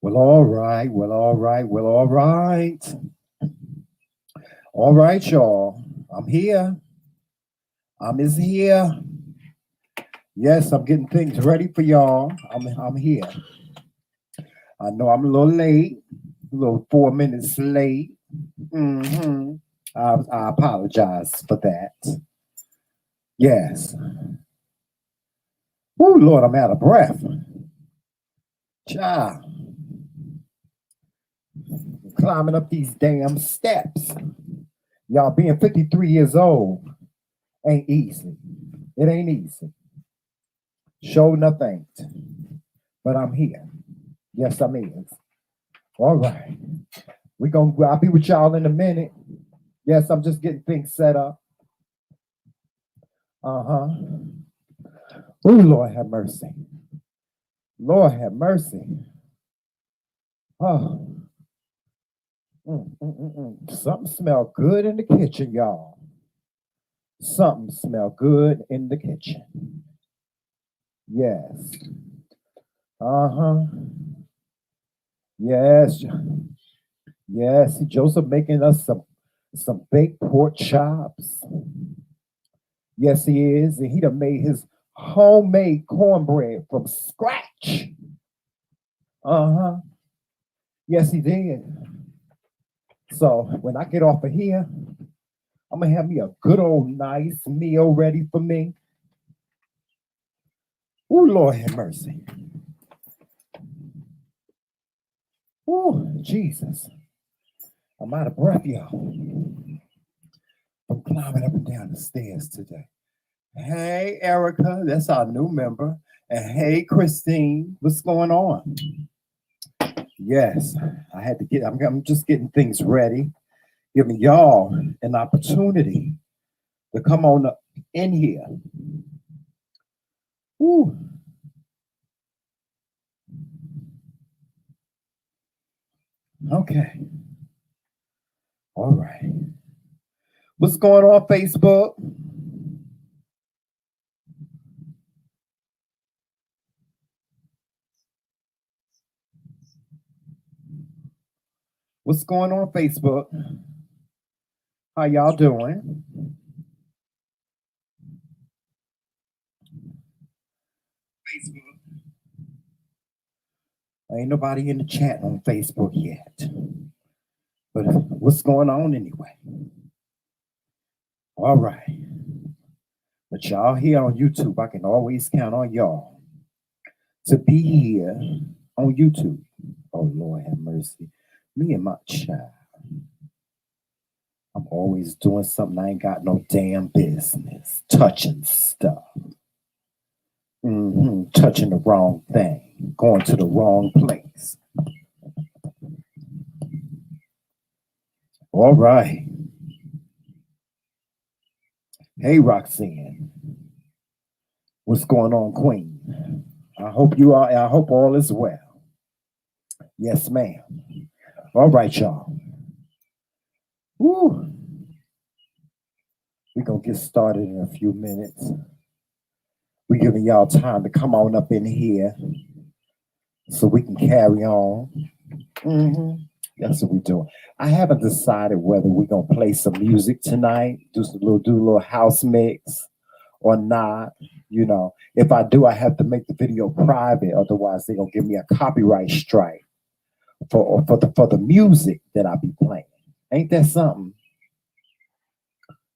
Well, all right. Well, all right. Well, all right. All right, y'all. I'm here. I'm is here. Yes, I'm getting things ready for y'all. I'm here. I know I'm a little late, a little 4 minutes late. hmm I apologize for that. Yes. Oh Lord, I'm out of breath. Child, climbing up these damn steps. Y'all being 53 years old ain't easy. It ain't easy. Sure enough ain't. But I'm here. Yes, I'm is. All right. I'll be with y'all in a minute. Yes, I'm just getting things set up. Uh-huh. Oh, Lord have mercy. Lord have mercy. Oh. Something smell good in the kitchen, y'all. Something smell good in the kitchen. Yes. Uh-huh. Yes. Yes. Joseph making us some baked pork chops. Yes, he is. And he done made his homemade cornbread from scratch. Uh-huh. Yes, he did. So when I get off of here, I'm gonna have me a good old nice meal ready for me. Oh, Lord have mercy. Oh, Jesus. I'm out of breath, y'all. I'm climbing up and down the stairs today. Hey, Erica, that's our new member. And hey, Christine, what's going on? Yes, I had to I'm just getting things ready, giving y'all an opportunity to come on up in here. Ooh. Okay. All right. What's going on, Facebook? What's going on, Facebook? How y'all doing? Facebook. Ain't nobody in the chat on Facebook yet. But what's going on anyway? All right. But y'all here on YouTube, I can always count on y'all to be here on YouTube. Oh, Lord have mercy. Me and my child. I'm always doing something I ain't got no damn business. Touching stuff. Touching the wrong thing. Going to the wrong place. All right. Hey, Roxanne. What's going on, Queen? I hope all is well. Yes, ma'am. All right, y'all. Woo. We're going to get started in a few minutes. We're giving y'all time to come on up in here so we can carry on. That's what we're doing. I haven't decided whether we're going to play some music tonight, do a little house mix or not. You know, if I do, I have to make the video private. Otherwise, they're going to give me a copyright strike for the music that I be playing. Ain't that something?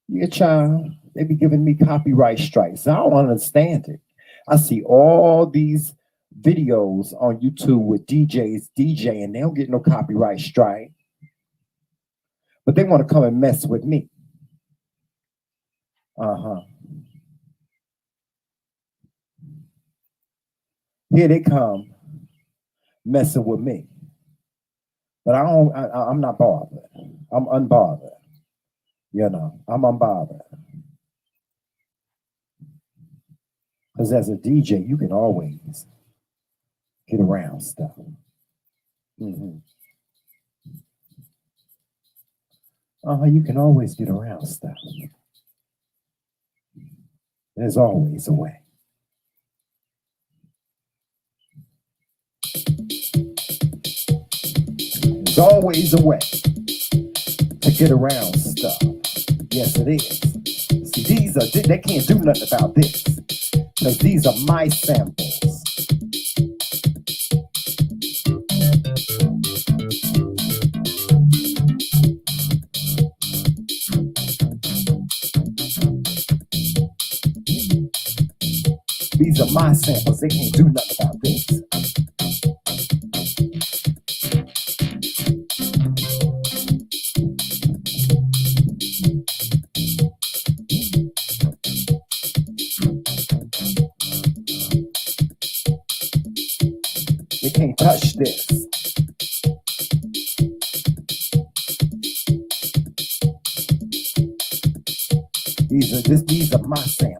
Yeah, child. They be giving me copyright strikes. I don't understand it. I see all these videos on YouTube with DJs DJ and they don't get no copyright strike. But they want to come and mess with me. Uh-huh. Here they come messing with me. But I'm not bothered. I'm unbothered. You know, I'm unbothered. Because as a DJ, you can always get around stuff. You can always get around stuff. There's always a way. There's always a way to get around stuff. Yes, it is. See, they can't do nothing about this, because these are my samples. These are my samples. They can't do nothing about this. They can't touch this. These are my samples.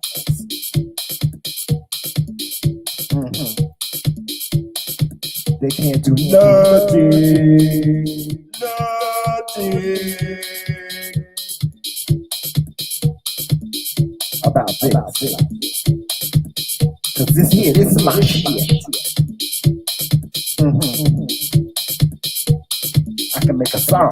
They can't do nothing about this. Cause this is my shit. I can make a song.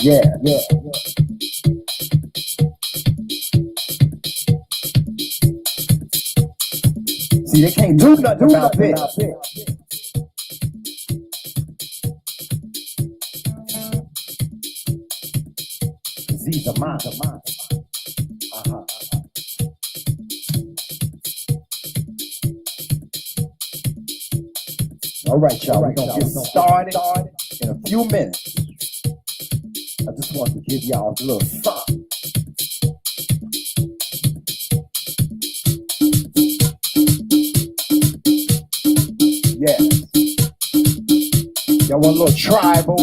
Yeah. See, they can't do nothing about this. These are mine. All right, y'all. We're gonna get started in a few minutes. I just want to give y'all a little something. Yeah. Y'all want a little tribal?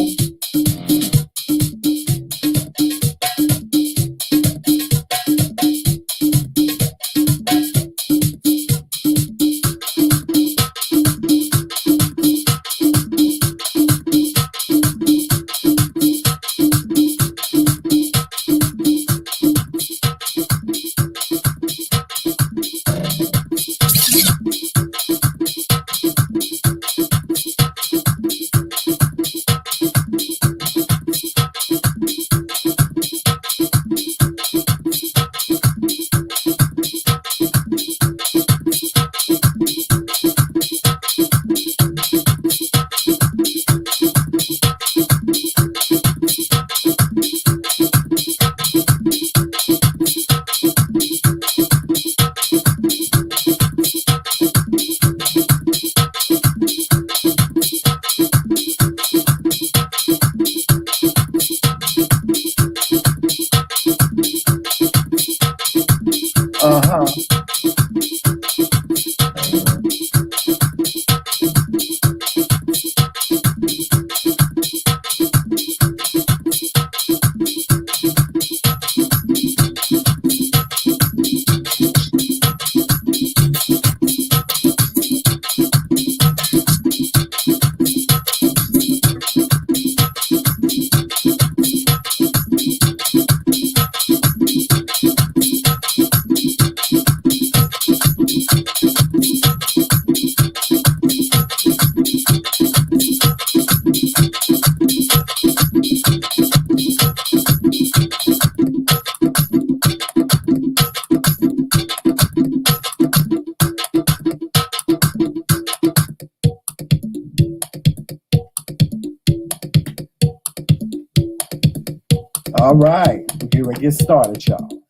All right, we're going to get started, y'all.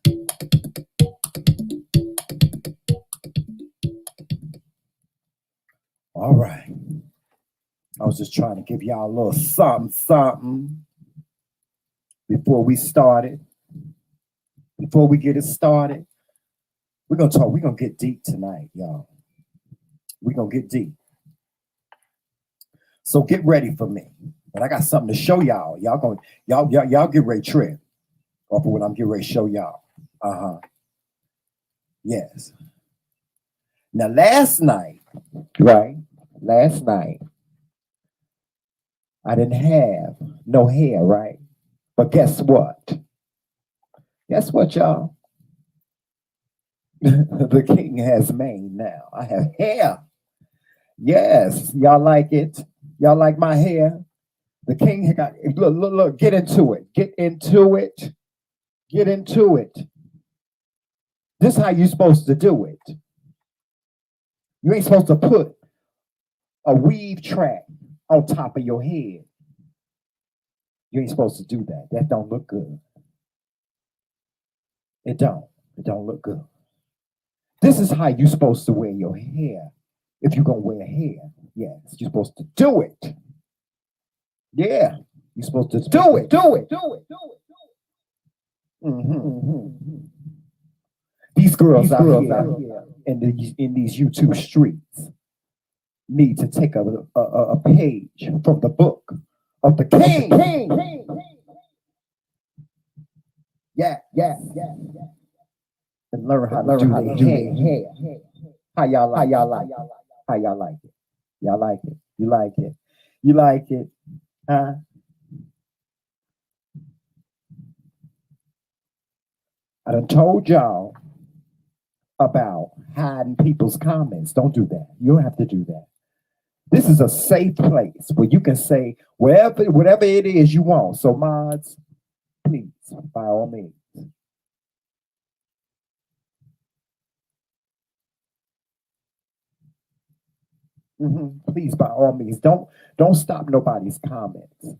All right. I was just trying to give y'all a little something before we started. Before we get it started, we're going to get deep tonight, y'all. We're going to get deep. So get ready for me, But I got something to show y'all. Y'all get ready to trip off of what I'm getting ready to show y'all. Yes. Now last night, right? Last night, I didn't have no hair, right? But guess what? Guess what, y'all? The king has mane now. I have hair. Yes, y'all like it? Y'all like my hair? The king had got, look, get into it. Get into it. Get into it. This is how you're supposed to do it. You ain't supposed to put a weave track on top of your head. You ain't supposed to do that. That don't look good. It don't. It don't look good. This is how you're supposed to wear your hair. If you're going to wear hair, yes, you're supposed to do it. Yeah, you're supposed to do it. These girls out here in these YouTube streets need to take a page from the book of the king. Yeah. And learn how to do their hair. How y'all like it? How y'all like it? Y'all like it? You like it? You like it? Huh? I done told y'all about hiding people's comments. Don't do that. You don't have to do that. This is a safe place where you can say whatever it is you want. So mods, please, by all means. Please, by all means, don't stop nobody's comments.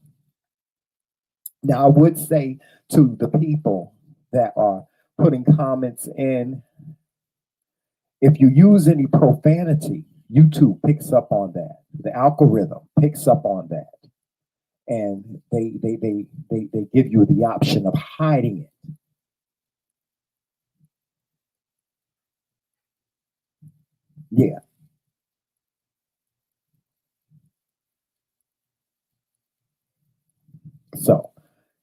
Now, I would say to the people that are putting comments in, if you use any profanity, YouTube picks up on that. The algorithm picks up on that, and they give you the option of hiding it. Yeah. So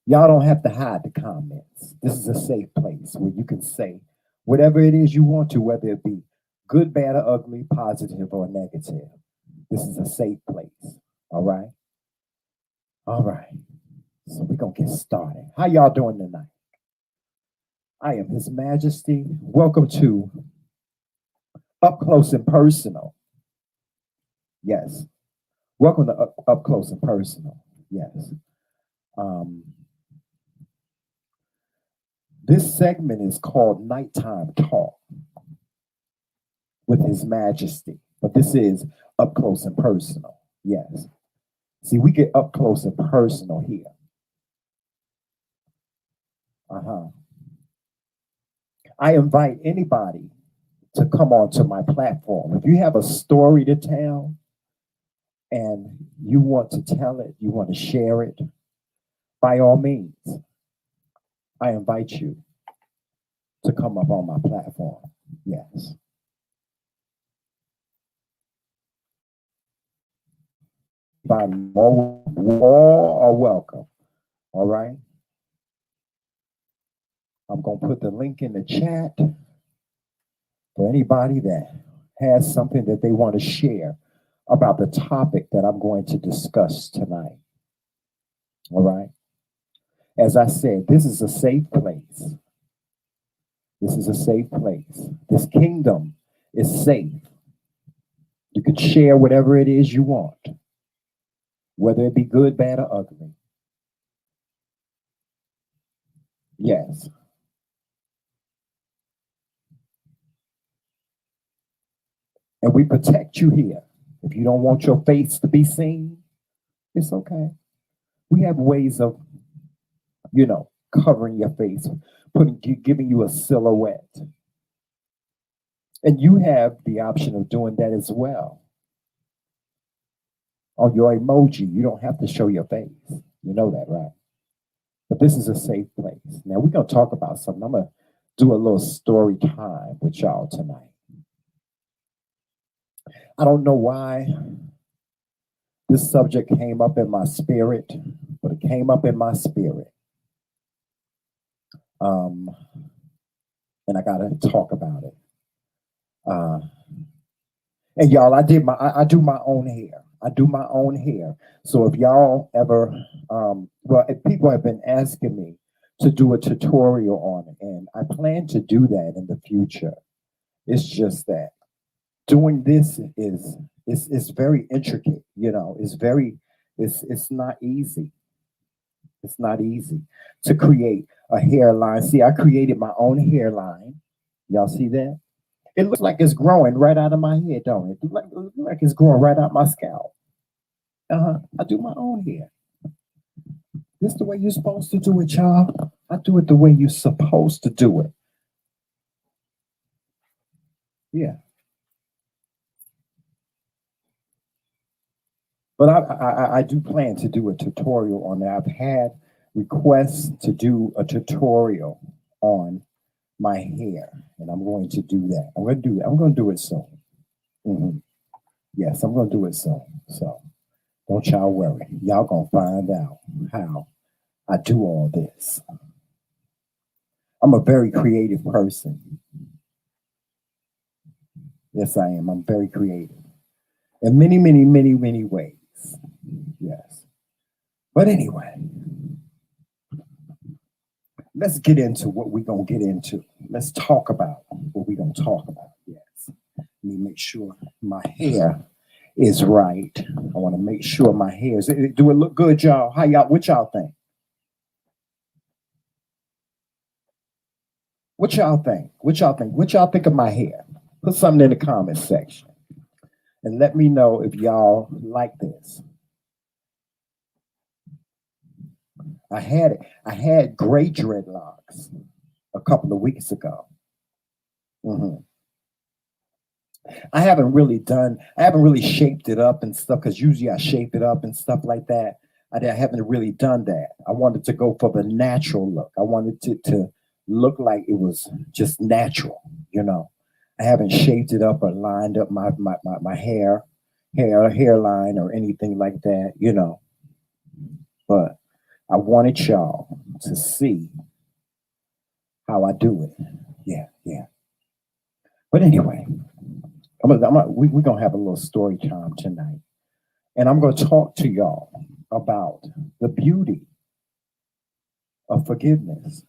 y'all don't have to hide the comments. This is a safe place where you can say whatever it is you want to, whether it be good, bad, or ugly, positive or negative. This is a safe place. All right. All right. So we're going to get started. How y'all doing tonight? I am His Majesty. Welcome to Up Close and Personal. Yes. Welcome to Up Close and Personal. Yes. This segment is called Nighttime Talk with His Majesty, but this is Up Close and Personal. Yes. See, we get up close and personal here. I invite anybody to come onto my platform. If you have a story to tell and you want to tell it, you want to share it, by all means, I invite you to come up on my platform. Yes. Everybody, all are welcome. All right. I'm going to put the link in the chat for anybody that has something that they want to share about the topic that I'm going to discuss tonight. All right. As I said, this is a safe place. This is a safe place. This kingdom is safe. You can share whatever it is you want, whether it be good, bad, or ugly. Yes. And we protect you here. If you don't want your face to be seen, it's okay. We have ways of, covering your face, giving you a silhouette. And you have the option of doing that as well. On your emoji, you don't have to show your face. You know that, right? But this is a safe place. Now we're going to talk about something. I'm going to do a little story time with y'all tonight. I don't know why This subject came up in my spirit, but it came up in my spirit. Um, and I gotta talk about it. Uh, and y'all, I do my own hair. I do my own hair. So if y'all ever, well, if people have been asking me to do a tutorial on it, and I plan to do that in the future. It's just that doing this is very intricate. You know, it's not easy. It's not easy to create a hairline. See, I created my own hairline. Y'all see that? It looks like it's growing right out of my head, don't it? It looks like it's growing right out my scalp. I do my own hair. This the way you're supposed to do it, y'all. I do it the way you're supposed to do it. Yeah. But I do plan to do a tutorial on that. I've had requests to do a tutorial on my hair, and I'm going to do that. I'm going to do that. I'm going to do it soon. Mhm. Yes, I'm going to do it soon. So don't y'all worry. Y'all going to find out how I do all this. I'm a very creative person. Yes, I am. I'm very creative in many, many, many, many ways. Yes. But anyway, let's get into what we're going to get into. Let's talk about what we're going to talk about. Yes. Let me make sure my hair is right. I want to make sure my hair is. Do it look good, y'all? How y'all? What y'all think? What y'all think? What y'all think? What y'all think of my hair? Put something in the comment section and let me know if y'all like this. I had gray dreadlocks a couple of weeks ago. Mhm. I haven't really shaped it up and stuff because usually I shape it up and stuff like that. I haven't really done that. I wanted to go for the natural look. I wanted to look like it was just natural, you know. I haven't shaped it up or lined up my hairline or anything like that, you know. But I wanted y'all to see how I do it. Yeah, yeah. But anyway, we're gonna have a little story time tonight. And I'm going to talk to y'all about the beauty of forgiveness,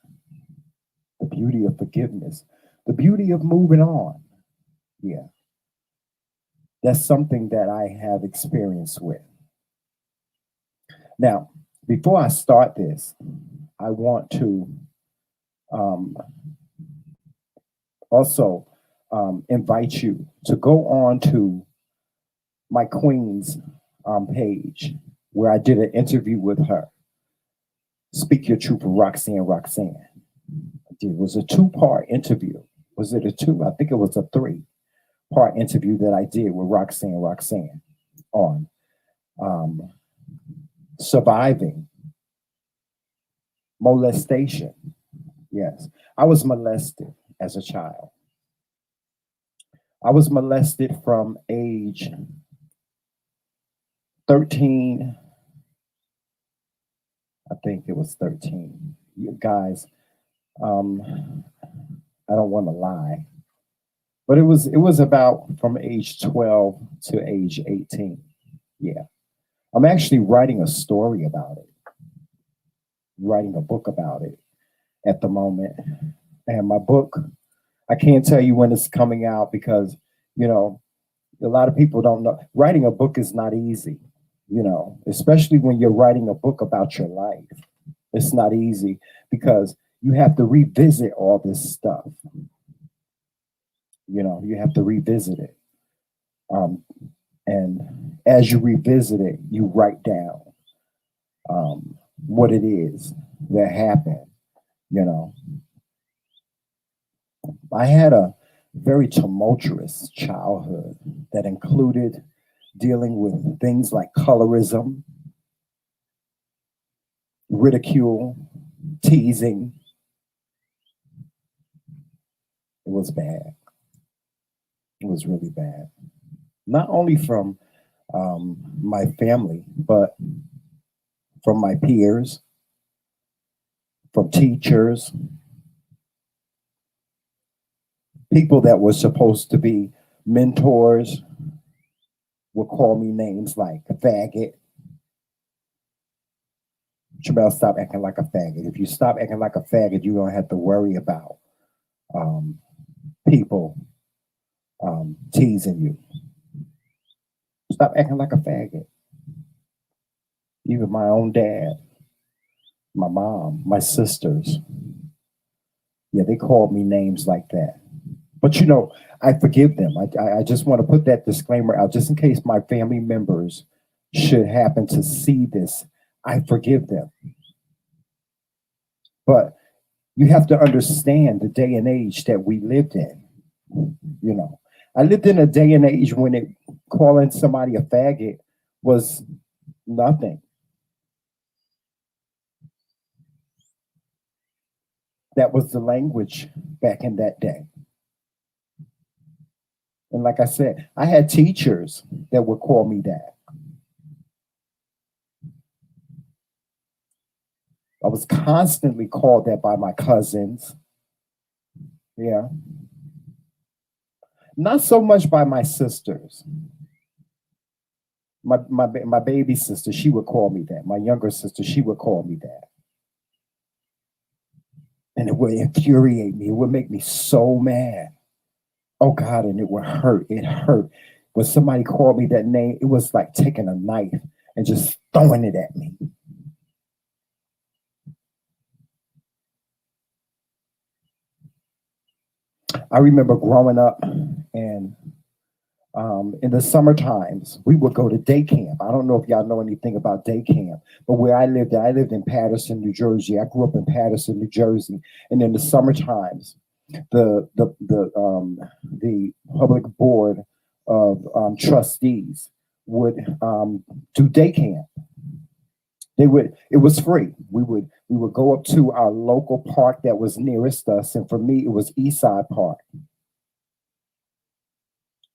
the beauty of forgiveness, the beauty of moving on. Yeah, that's something that I have experience with. Now, before I start this, I want to um, also invite you to go on to my queen's page where I did an interview with her. Speak Your Truth with Roxanne. It was a two-part interview. Was it a two? I think it was a three-part interview that I did with Roxanne on um, surviving molestation. Yes, I was molested as a child. I was molested from age 13. I think it was 13. You guys, I don't want to lie, but it was about from age 12 to age 18. Yeah. I'm actually writing a story about it, writing a book about it at the moment. And my book, I can't tell you when it's coming out because, you know, a lot of people don't know. Writing a book is not easy, you know, especially when you're writing a book about your life. It's not easy because you have to revisit all this stuff. You know, you have to revisit it. Um, and as you revisit it, you write down what it is that happened. You know, I had a very tumultuous childhood that included dealing with things like colorism, ridicule, teasing. It was bad. It was really bad. Not only from my family, but from my peers, from teachers, people that were supposed to be mentors would call me names like faggot. Trimell, stop acting like a faggot. If you stop acting like a faggot, you don't have to worry about um, people teasing you. Stop acting like a faggot. Even my own dad, my mom, my sisters, yeah, they called me names like that. But I forgive them. I just want to put that disclaimer out just in case my family members should happen to see this. I forgive them. But you have to understand the day and age that we lived in. I lived in a day and age when calling somebody a faggot was nothing. That was the language back in that day. And like I said, I had teachers that would call me that. I was constantly called that by my cousins. Yeah. Not so much by my sisters. My baby sister, she would call me that. My younger sister, she would call me that. And it would infuriate me. It would make me so mad. Oh God, and it would hurt. It hurt. When somebody called me that name, it was like taking a knife and just throwing it at me. I remember growing up and in the summer times, we would go to day camp. I don't know if y'all know anything about day camp, but where I lived in Paterson, New Jersey. I grew up in Paterson, New Jersey. And in the summer times, the public board of trustees would do day camp. It was free. We would go up to our local park that was nearest us, and for me, it was Eastside Park.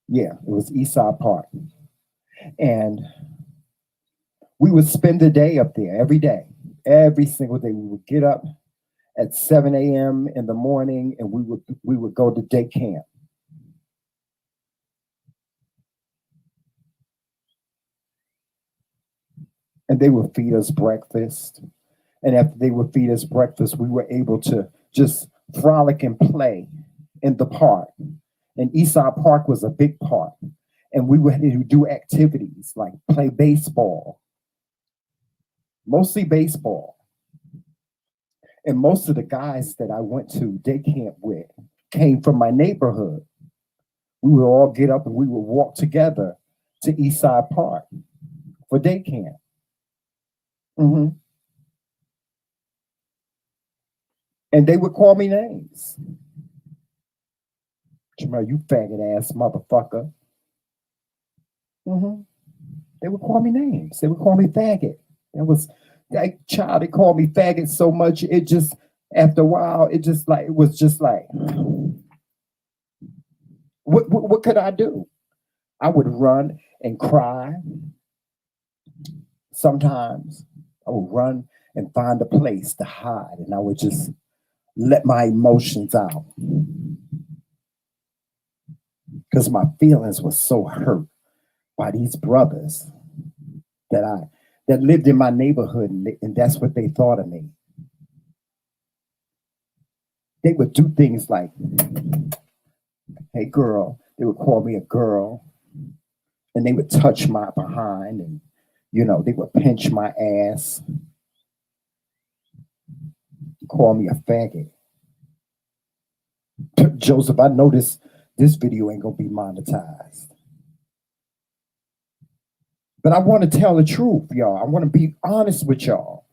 Yeah, it was Eastside Park, and we would spend the day up there every day, every single day. We would get up at 7 a.m. in the morning, and we would go to day camp. And they would feed us breakfast. And after they would feed us breakfast, we were able to just frolic and play in the park. And Eastside Park was a big park. And we would do activities like play baseball, mostly baseball. And most of the guys that I went to day camp with came from my neighborhood. We would all get up and we would walk together to Eastside Park for day camp. Mm-hmm. And they would call me names. Trimell, you faggot ass motherfucker. Mm-hmm. They would call me names. They would call me faggot. That child. They called me faggot so much. It just after a while, it was just like, what could I do? I would run and cry. Sometimes I would run and find a place to hide, and I would just let my emotions out because my feelings were so hurt by these brothers that lived in my neighborhood, and that's what they thought of me. They would do things like, "Hey, girl," they would call me a girl, and they would touch my behind, and they would pinch my ass, call me a faggot. Joseph, I know this video ain't gonna be monetized. But I want to tell the truth, y'all. I want to be honest with y'all.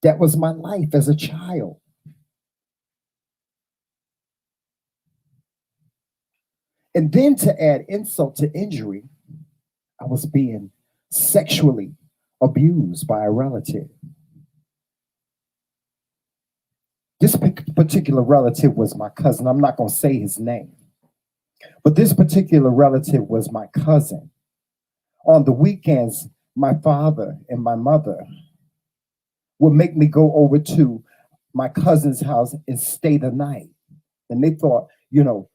That was my life as a child. And then to add insult to injury, I was being sexually abused by a relative. This particular relative was my cousin. I'm not going to say his name, but this particular relative was my cousin. On the weekends, my father and my mother would make me go over to my cousin's house and stay the night. And they thought,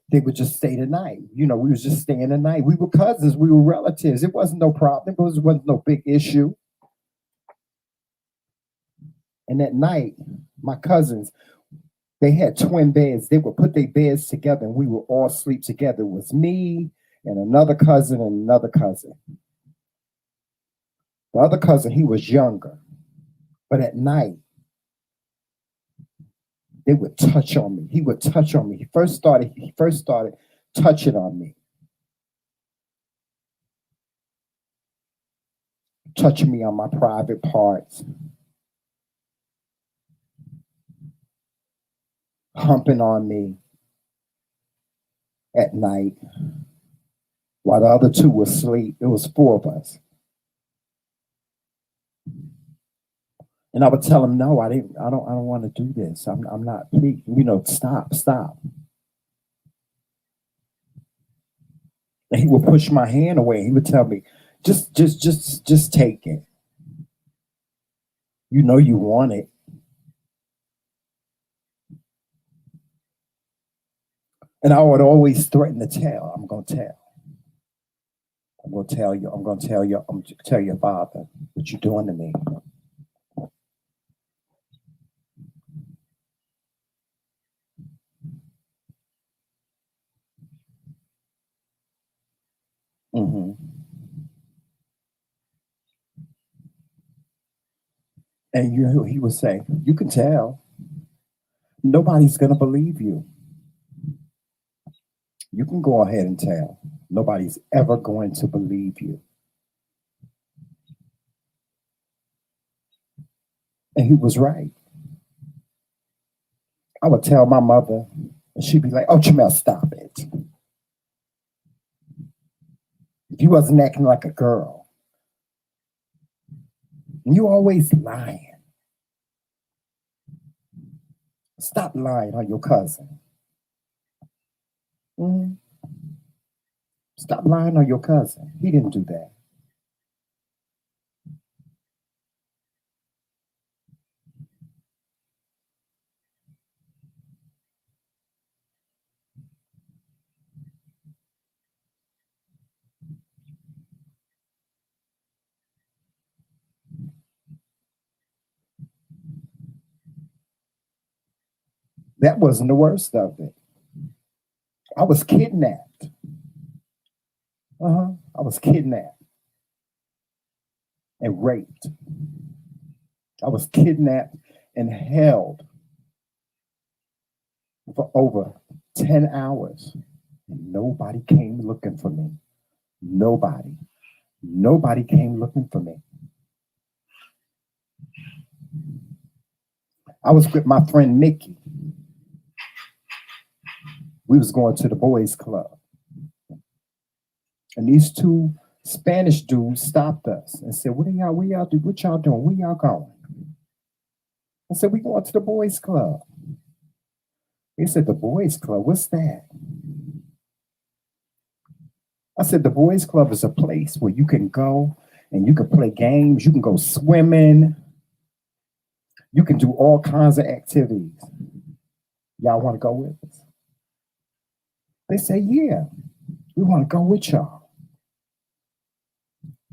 they would just stay the night. We was just staying the night. We were cousins, we were relatives. It wasn't no problem. It wasn't no big issue. And at night, my cousins, they had twin beds. They would put their beds together and we would all sleep together. It was me and another cousin and another cousin. The other cousin, he was younger. But at night, they would touch on me. He would touch on me. He first started touching on me. Touching me on my private parts. Humping on me at night while the other two were asleep. It was four of us. And I would tell him, no, I don't want to do this. I'm not, please, stop. And he would push my hand away. He would tell me, just take it. You know you want it. And I would always threaten to tell. I'm going to tell. I'm going to tell you. I'm going to tell your father what you're doing to me. Mm-hmm. And he would say, you can tell. Nobody's going to believe you. You can go ahead and tell. Nobody's ever going to believe you. And he was right. I would tell my mother, and she'd be like, oh, Trimell, stop it. If you wasn't acting like a girl, and you always lying. Stop lying on your cousin. Mm-hmm. Stop lying on your cousin. He didn't do that. That wasn't the worst of it. I was kidnapped. I was kidnapped and raped. I was kidnapped and held for over 10 hours. And nobody came looking for me. Nobody came looking for me. I was with my friend Mickey. We was going to the boys club. And these two Spanish dudes stopped us and said, what y'all do? What y'all doing? Where y'all going? I said, we going to the boys club. They said, the boys club, what's that? I said, the boys club is a place where you can go and you can play games. You can go swimming. You can do all kinds of activities. Y'all want to go with us? They say, yeah, we want to go with y'all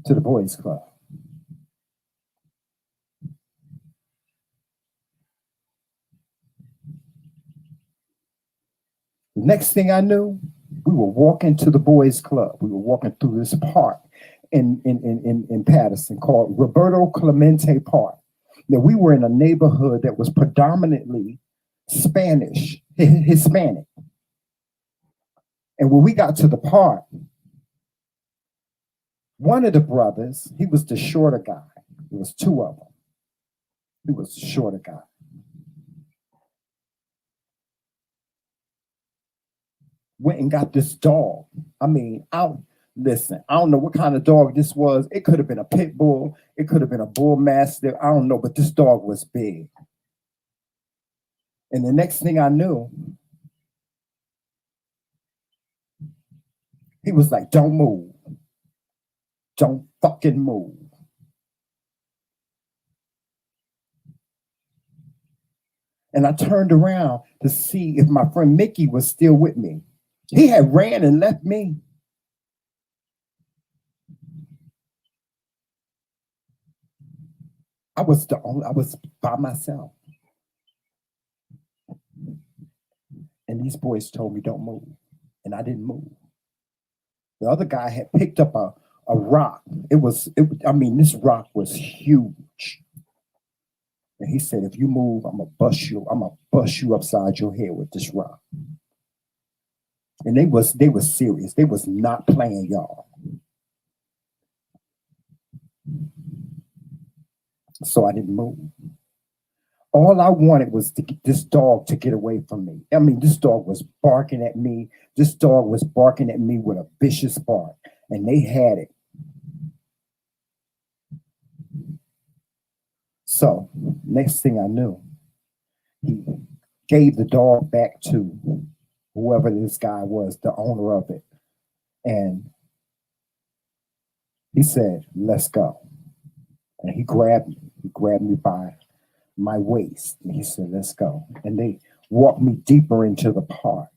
to the boys club. The next thing I knew, we were walking to the boys club. We were walking through this park in Patterson called Roberto Clemente Park. Now, we were in a neighborhood that was predominantly Spanish, Hispanic. And when we got to the park, one of the brothers, he was the shorter guy. There was two of them. He was the shorter guy. Went and got this dog. I mean, listen, I don't know what kind of dog this was. It could have been a pit bull. It could have been a bull mastiff. I don't know, but this dog was big. And the next thing I knew, he was like, don't move. Don't fucking move. And I turned around to see if my friend Mickey was still with me. He had ran and left me. I was by myself. And these boys told me don't move. And I didn't move. The other guy had picked up a rock. This rock was huge. And he said, if you move, I'm gonna bust you upside your head with this rock. And they was serious. They was not playing, y'all. So I didn't move. All I wanted was to get this dog to get away from me. I mean, this dog was barking at me. This dog was barking at me with a vicious bark, and they had it. So next thing I knew, he gave the dog back to whoever this guy was, the owner of it. And he said, let's go. And he grabbed me by my waist. And he said, let's go. And they walked me deeper into the park.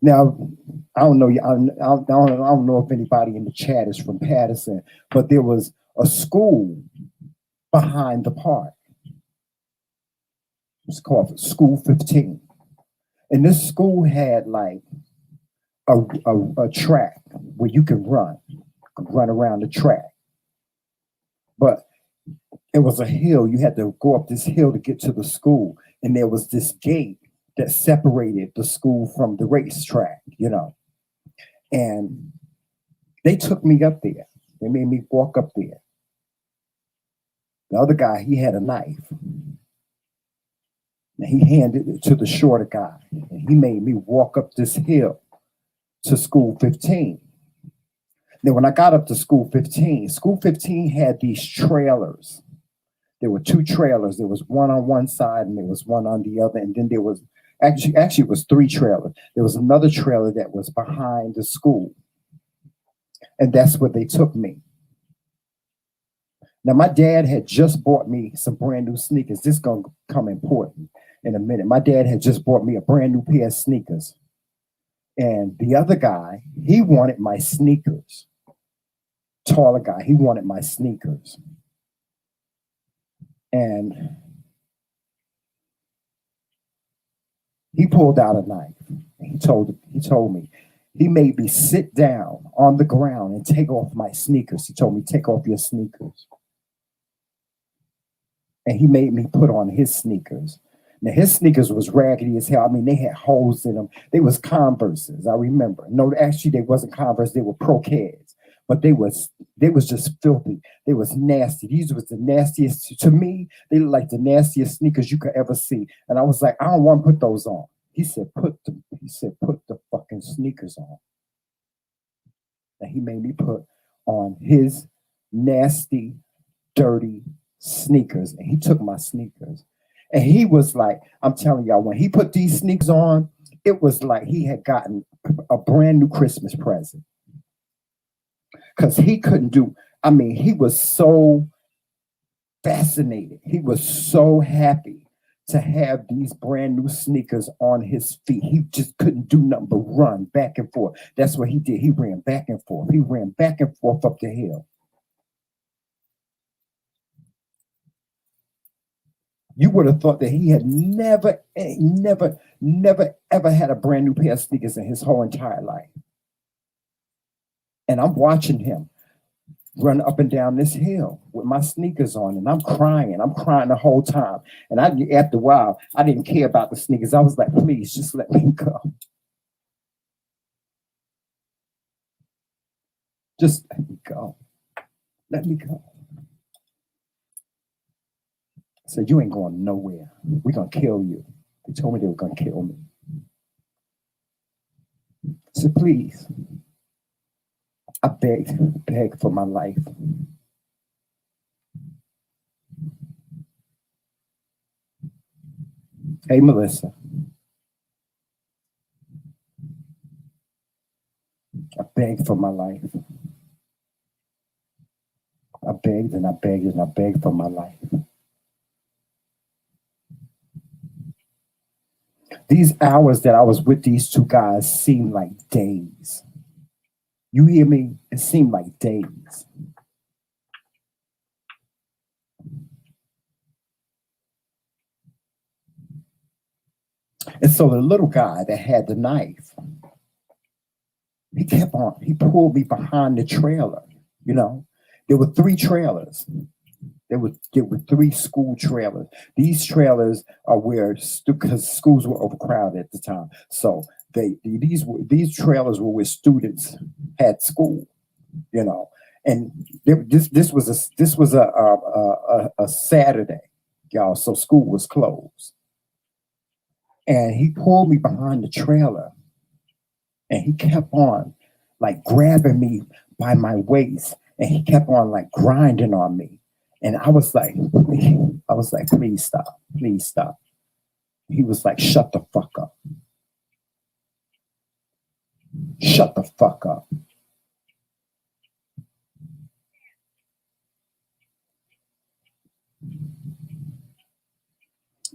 Now, I don't know if anybody in the chat is from Patterson, but there was a school behind the park. It's called School 15. And this school had like a track where you could run around the track. But it was a hill. You had to go up this hill to get to the school. And there was this gate that separated the school from the racetrack, And they took me up there. They made me walk up there. The other guy, he had a knife. And he handed it to the shorter guy. And he made me walk up this hill to School 15. Then when I got up to School 15 had these trailers. There were two trailers. There was one on one side and there was one on the other. And then there was, actually it was three trailers. There was another trailer that was behind the school. And that's where they took me. Now, my dad had just bought me some brand new sneakers. This is going to come important in a minute. My dad had just bought me a brand new pair of sneakers. And the other guy, he wanted my sneakers. Taller guy, he wanted my sneakers. And he pulled out a knife. He told me, he made me sit down on the ground and take off my sneakers. He told me, take off your sneakers. And he made me put on his sneakers. Now, his sneakers was raggedy as hell. I mean, they had holes in them. They was Converses, I remember. No, actually, they wasn't Converse. They were Pro-Keds. But they was just filthy. They was nasty. These was the nastiest. To me, they look like the nastiest sneakers you could ever see. And I was like, I don't want to put those on. He said, put the fucking sneakers on. And he made me put on his nasty, dirty sneakers. And he took my sneakers. And he was like, I'm telling y'all, when he put these sneakers on, it was like he had gotten a brand new Christmas present. Because he couldn't do, he was so fascinated. He was so happy to have these brand new sneakers on his feet. He just couldn't do nothing but run back and forth. That's what he did. He ran back and forth. He ran back and forth up the hill. You would have thought that he had never, ever had a brand new pair of sneakers in his whole entire life. And I'm watching him run up and down this hill with my sneakers on, and I'm crying the whole time. And after a while, I didn't care about the sneakers. I was like, please, just let me go. Just let me go. Let me go. I said, you ain't going nowhere. We're going to kill you. They told me they were going to kill me. I said, please. I begged for my life. Hey, Melissa. I begged for my life. I begged and I begged and I begged for my life. These hours that I was with these two guys seemed like days. You hear me? It seemed like days. And so the little guy that had the knife, he pulled me behind the trailer. You know, there were 3 trailers. There were 3 school trailers. These trailers are where, because schools were overcrowded at the time. So these trailers were where students had school, you know. And this was a Saturday, y'all. So school was closed. And he pulled me behind the trailer, and he kept on like grabbing me by my waist, and he kept on like grinding on me. And I was like, please stop, please stop. He was like, shut the fuck up. Shut the fuck up.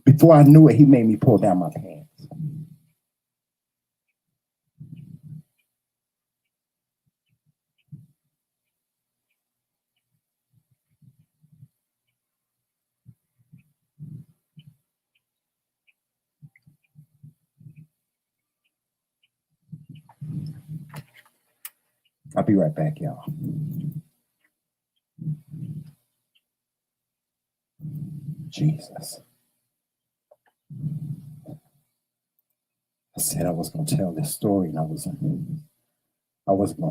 Before I knew it, he made me pull down my pants. I'll be right back, y'all. Jesus. I said I was going to tell this story, and I wasn't going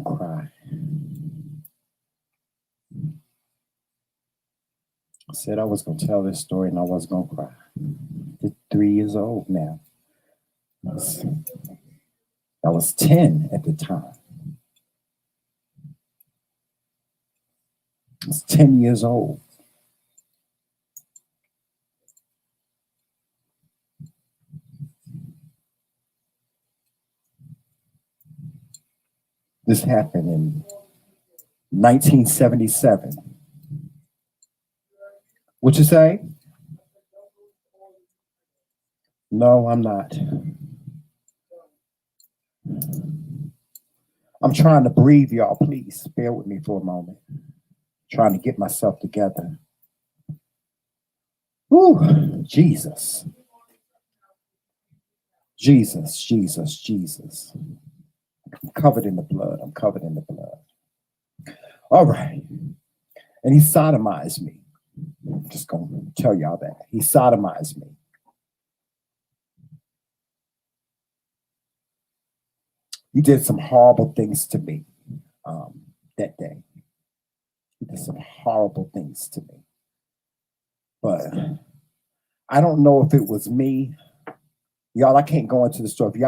to cry. I said I was going to tell this story, and I wasn't going to cry. I'm 3 years old now. I was 10 at the time. I was 10 years old. This happened in 1977. What you say? No, I'm not. I'm trying to breathe, y'all. Please bear with me for a moment. Trying to get myself together. Whew, Jesus. Jesus, Jesus, Jesus. I'm covered in the blood. I'm covered in the blood. All right. And he sodomized me. I'm just going to tell y'all that. He sodomized me. He did some horrible things to me that day. He did some horrible things to me. But I don't know if it was me. Y'all, I can't go into the story. If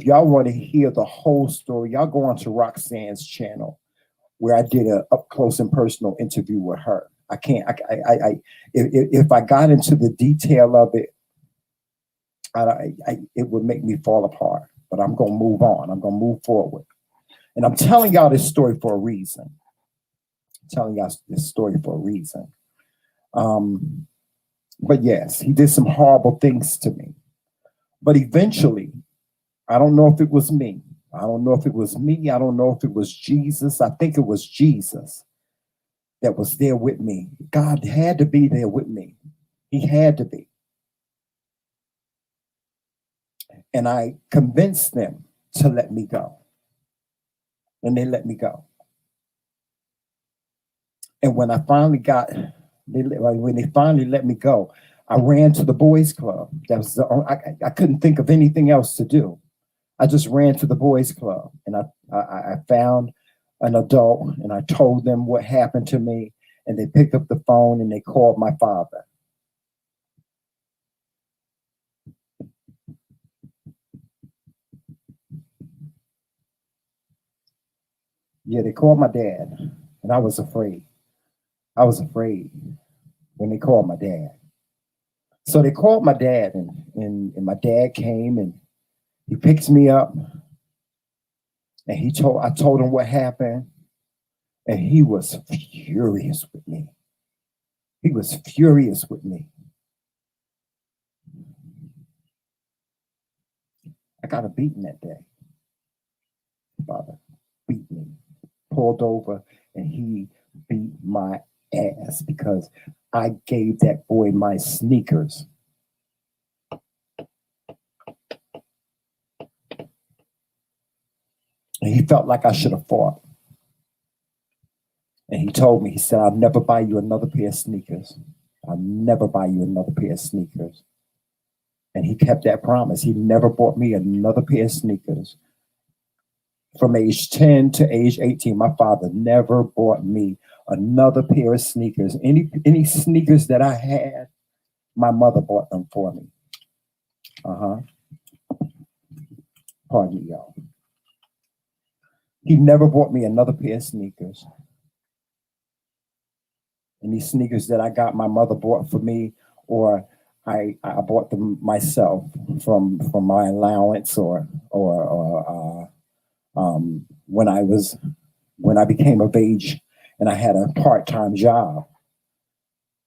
y'all want to hear the whole story, y'all go onto Roxanne's channel, where I did a up close and personal interview with her. I can't. If I got into the detail of it, it would make me fall apart. But I'm gonna move on. I'm gonna move forward, and I'm telling y'all this story for a reason. I'm telling y'all this story for a reason. But yes, he did some horrible things to me. But eventually, I don't know if it was me. I don't know if it was me. I don't know if it was Jesus. I think it was Jesus that was there with me. God had to be there with me. He had to be. And I convinced them to let me go. And they let me go. And when when they finally let me go, I ran to the boys' club. I couldn't think of anything else to do. I just ran to the boys' club, and I found an adult, and I told them what happened to me, and they picked up the phone and they called my father. Yeah, they called my dad, and I was afraid. I was afraid when they called my dad. So they called my dad, and my dad came, and he picks me up, And I told him what happened, and he was furious with me. He was furious with me. I got a beating that day. Father beat me, pulled over, and he beat my ass because I gave that boy my sneakers. And he felt like I should have fought. And he told me, he said, I'll never buy you another pair of sneakers. I'll never buy you another pair of sneakers. And he kept that promise. He never bought me another pair of sneakers. From age 10 to age 18, my father never bought me another pair of sneakers. Any sneakers that I had, my mother bought them for me. Pardon me, y'all. He never bought me another pair of sneakers. And these sneakers that I got, my mother bought for me, or I bought them myself from my allowance, or when I became of age and I had a part-time job,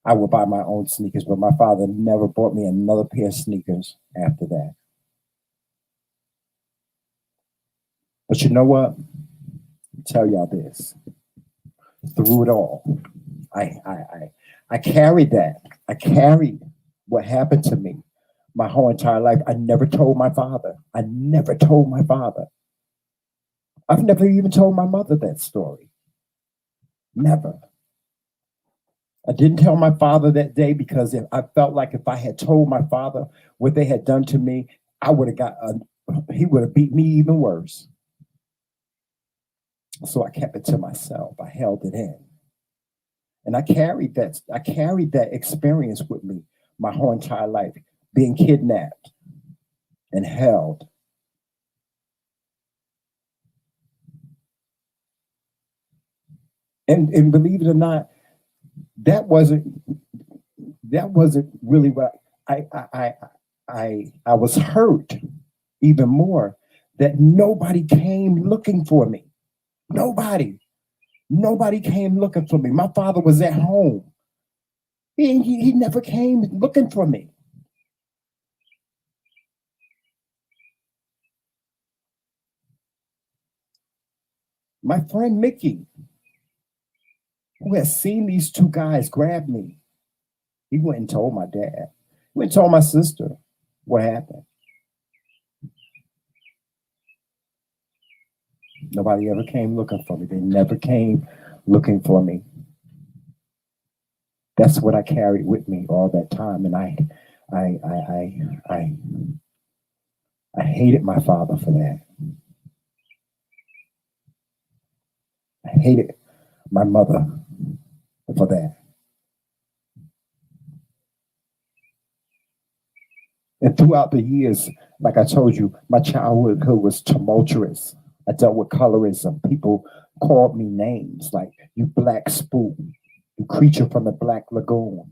I would buy my own sneakers. But my father never bought me another pair of sneakers after that. But you know what? I'll tell y'all this. Through it all, I carried that. I carried what happened to me my whole entire life. I never told my father. I never told my father. I've never even told my mother that story. Never. I didn't tell my father that day because I felt like if I had told my father what they had done to me, he would have beat me even worse. So I kept it to myself. I held it in. And I carried that experience with me my whole entire life, being kidnapped and held. And believe it or not, that wasn't really what I was hurt even more that nobody came looking for me. Nobody came looking for me. My father was at home. He never came looking for me. My friend Mickey, who had seen these two guys grab me, he went and told my dad. He went and told my sister what happened. Nobody ever came looking for me. They never came looking for me. That's what I carried with me all that time, and I hated my father for that. I hated my mother for that. And throughout the years, like I told you, my childhood was tumultuous. I dealt with colorism. People called me names like you black spoon, you creature from the black lagoon,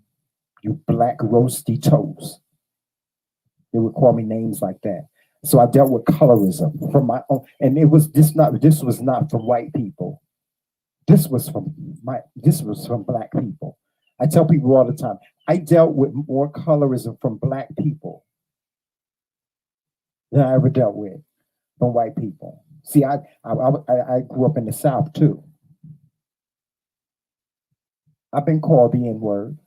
you black roasty toast. They would call me names like that. So I dealt with colorism from my own, and this was not from white people. This was from black people. I tell people all the time, I dealt with more colorism from black people than I ever dealt with from white people. See, I grew up in the South too. I've been called the N-word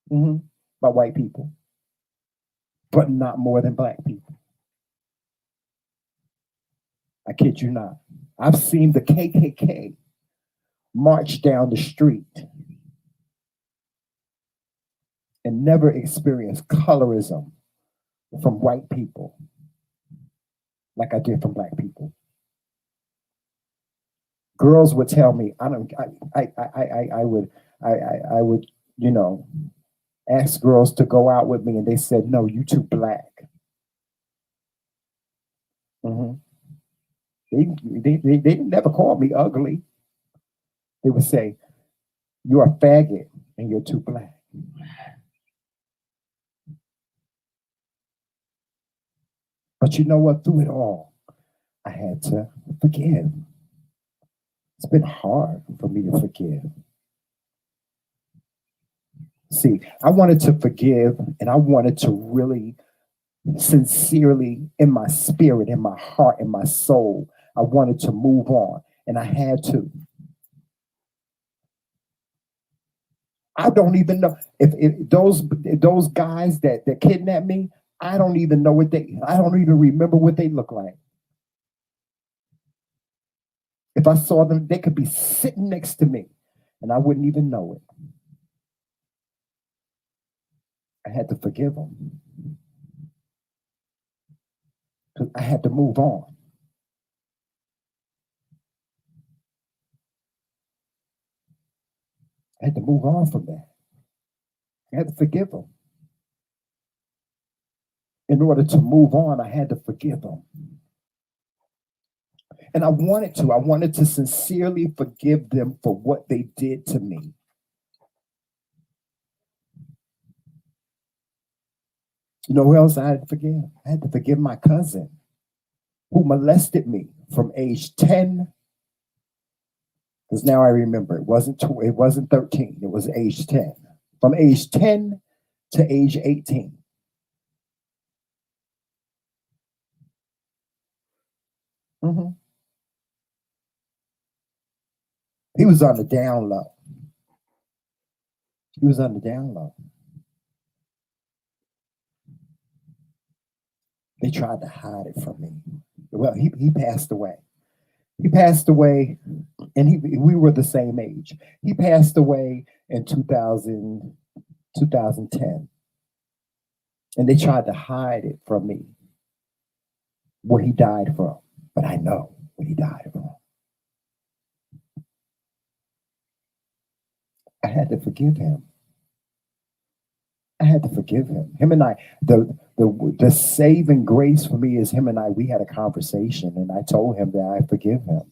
by white people, but not more than black people. I kid you not. I've seen the KKK march down the street and never experienced colorism from white people like I did from black people. Girls would tell me, I would, ask girls to go out with me, and they said, "No, you too black." They never called me ugly. They would say, "You're a faggot and you're too black." But you know what? Through it all, I had to forgive. It's been hard for me to forgive. See, I wanted to forgive and I wanted to really sincerely in my spirit, in my heart, in my soul, I wanted to move on and I had to. I don't even know if those guys that kidnapped me, I don't even know I don't even remember what they look like. If I saw them, they could be sitting next to me and I wouldn't even know it. I had to forgive them because I had to move on. I had to move on from that. I had to forgive them. In order to move on, I had to forgive them. And I wanted to sincerely forgive them for what they did to me. You know who else I had to forgive? I had to forgive my cousin who molested me from age 10. Because now I remember it wasn't 13, it was age 10. From age 10 to age 18. Mm-hmm. He was on the down low. He was on the down low. They tried to hide it from me. Well, he passed away. He passed away, and we were the same age. He passed away in 2010. And they tried to hide it from me, where he died from. But I know what he died from. I had to forgive him. I had to forgive him. Him and I, the saving grace for me is him and I, we had a conversation and I told him that I forgive him.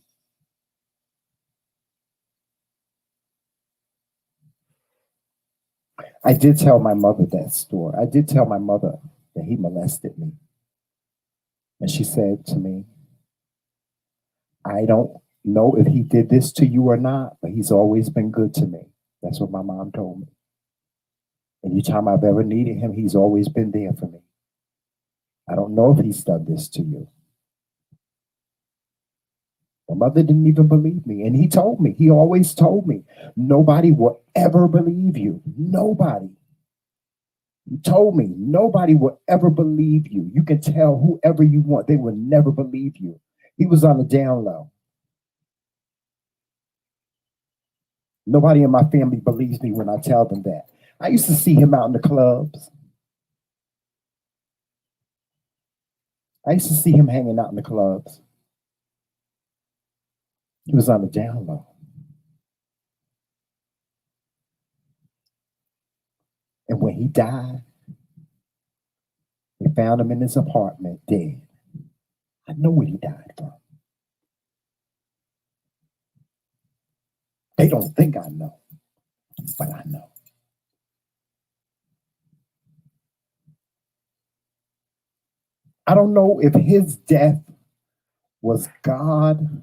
I did tell my mother that story. I did tell my mother that he molested me. And she said to me, I don't know if he did this to you or not, but he's always been good to me. That's what my mom told me. Anytime I've ever needed him, he's always been there for me. I don't know if he's done this to you. My mother didn't even believe me. And he always told me, nobody will ever believe you. Nobody. He told me, nobody will ever believe you. You can tell whoever you want. They will never believe you. He was on the down low. Nobody in my family believes me when I tell them that. I used to see him out in the clubs. I used to see him hanging out in the clubs. He was on the down low. And when he died, they found him in his apartment dead. I know what he died from. They don't think I know, but I know. I don't know if his death was God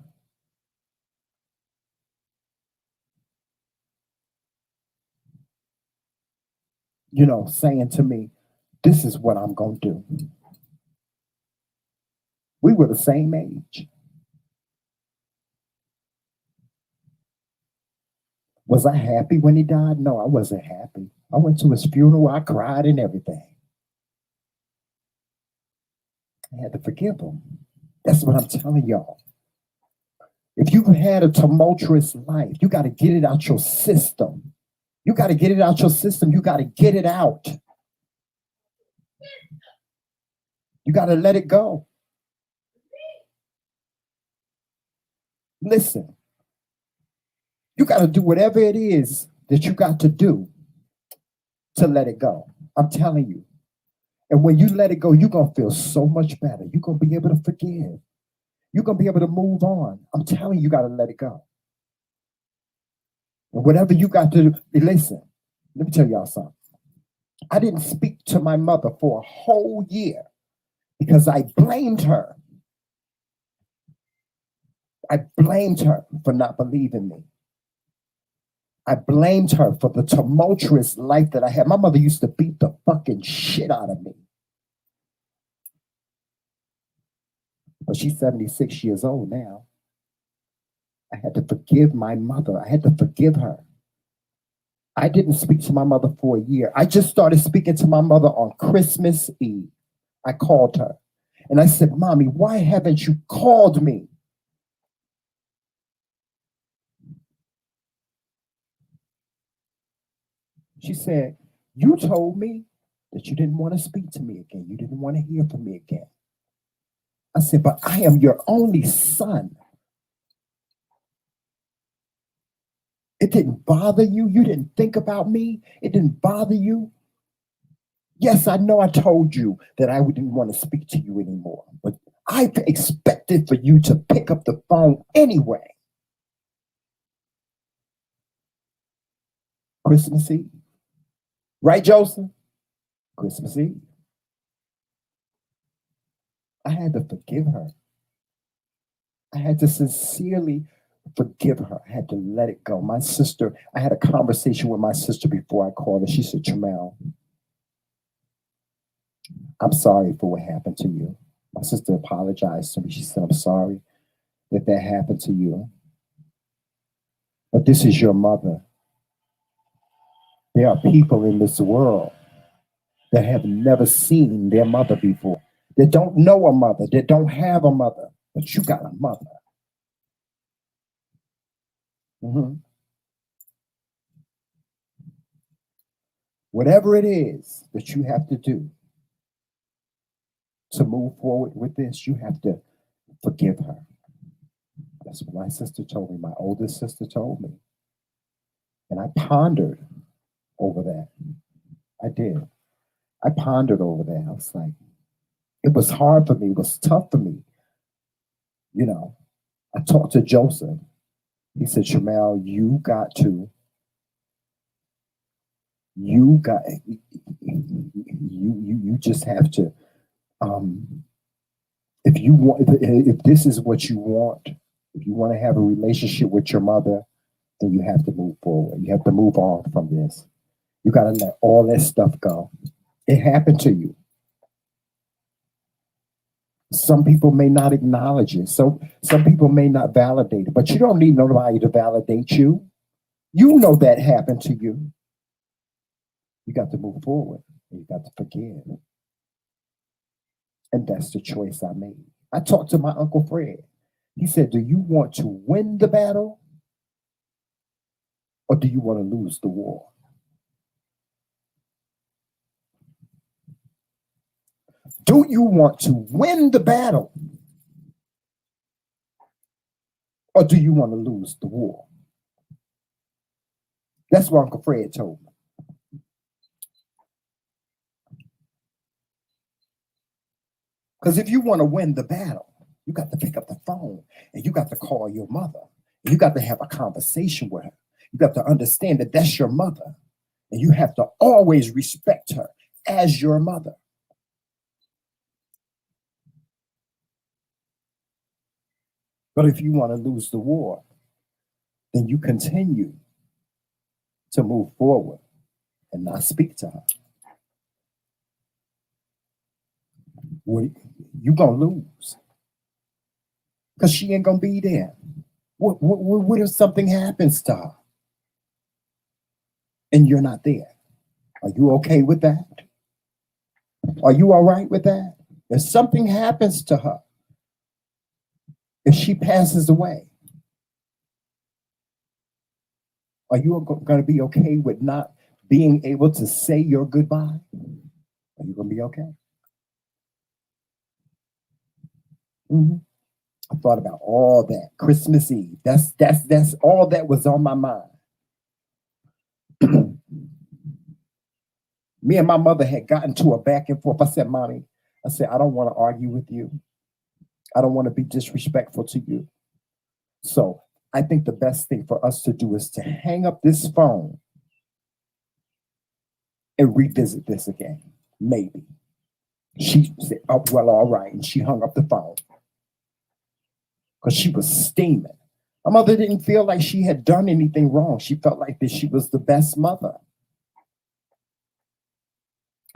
saying to me, this is what I'm going to do. We were the same age. Was I happy when he died? No, I wasn't happy. I went to his funeral. I cried and everything. I had to forgive him. That's what I'm telling y'all. If you've had a tumultuous life, you got to get it out your system. You got to get it out your system. You got to get it out. You got to let it go. Listen, you got to do whatever it is that you got to do to let it go. I'm telling you. And when you let it go, you're going to feel so much better. You're going to be able to forgive. You're going to be able to move on. I'm telling you, you got to let it go. And whatever you got to do, listen, let me tell y'all something. I didn't speak to my mother for a whole year because I blamed her. I blamed her for not believing me. I blamed her for the tumultuous life that I had. My mother used to beat the fucking shit out of me. But she's 76 years old now. I had to forgive my mother. I had to forgive her. I didn't speak to my mother for a year. I just started speaking to my mother on Christmas Eve. I called her and I said, Mommy, why haven't you called me? She said, you told me that you didn't want to speak to me again. You didn't want to hear from me again. I said, but I am your only son. It didn't bother you. You didn't think about me. It didn't bother you. Yes, I know I told you that I didn't want to speak to you anymore, but I expected for you to pick up the phone anyway. Christmas Eve. Right, Joseph? Christmas Eve. I had to forgive her. I had to sincerely forgive her. I had to let it go. My sister, I had a conversation with my sister before I called her. She said, Trimell, I'm sorry for what happened to you. My sister apologized to me. She said, I'm sorry that happened to you. But this is your mother. There are people in this world that have never seen their mother before, that don't know a mother, that don't have a mother, but you got a mother. Mm-hmm. Whatever it is that you have to do to move forward with this, you have to forgive her. That's what my sister told me. My oldest sister told me. And I pondered over that. I did. I pondered over that. I was like, it was hard for me. It was tough for me. You know, I talked to Joseph. He said, Trimell, you just have to, if this is what you want, if you want to have a relationship with your mother, then you have to move forward. You have to move on from this. You got to let all that stuff go. It happened to you. Some people may not acknowledge it. So some people may not validate it, but you don't need nobody to validate you. You know that happened to you. You got to move forward. You got to forgive. And that's the choice I made. I talked to my Uncle Fred. He said, do you want to win the battle or do you want to lose the war? Do you want to win the battle or do you want to lose the war? That's what Uncle Fred told me. Because if you want to win the battle, you got to pick up the phone and you got to call your mother. And you got to have a conversation with her. You got to understand that that's your mother. And you have to always respect her as your mother. But if you want to lose the war, then you continue to move forward and not speak to her. Well, you're going to lose because she ain't going to be there. What if something happens to her and you're not there? Are you okay with that? Are you all right with that? If something happens to her, if she passes away, are you going to be okay with not being able to say your goodbye? Are you going to be okay? Mm-hmm. I thought about all that. Christmas Eve. That's all that was on my mind. Me and my mother had gotten to a back and forth. I said, Mommy, I don't want to argue with you. I don't want to be disrespectful to you. So I think the best thing for us to do is to hang up this phone and revisit this again. Maybe. She said, oh, well, all right. And she hung up the phone. because she was steaming. My mother didn't feel like she had done anything wrong. She felt like that she was the best mother.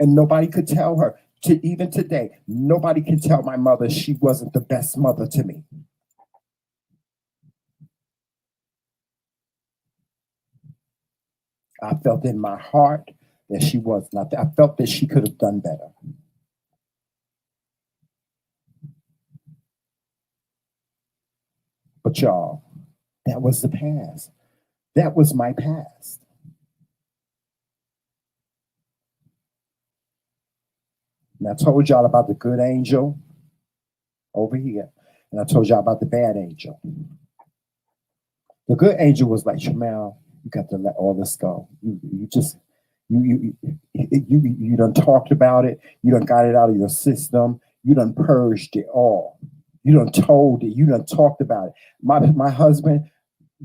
And nobody could tell her, even today, nobody can tell my mother she wasn't the best mother to me. I felt in my heart that she was not. I felt that she could have done better. But y'all, that was the past. That was my past. And I told y'all about the good angel over here. And I told y'all about the bad angel. The good angel was like, Trimell, you got to let all this go. You done talked about it. You done got it out of your system. You done purged it all. You done told it. You done talked about it. My husband,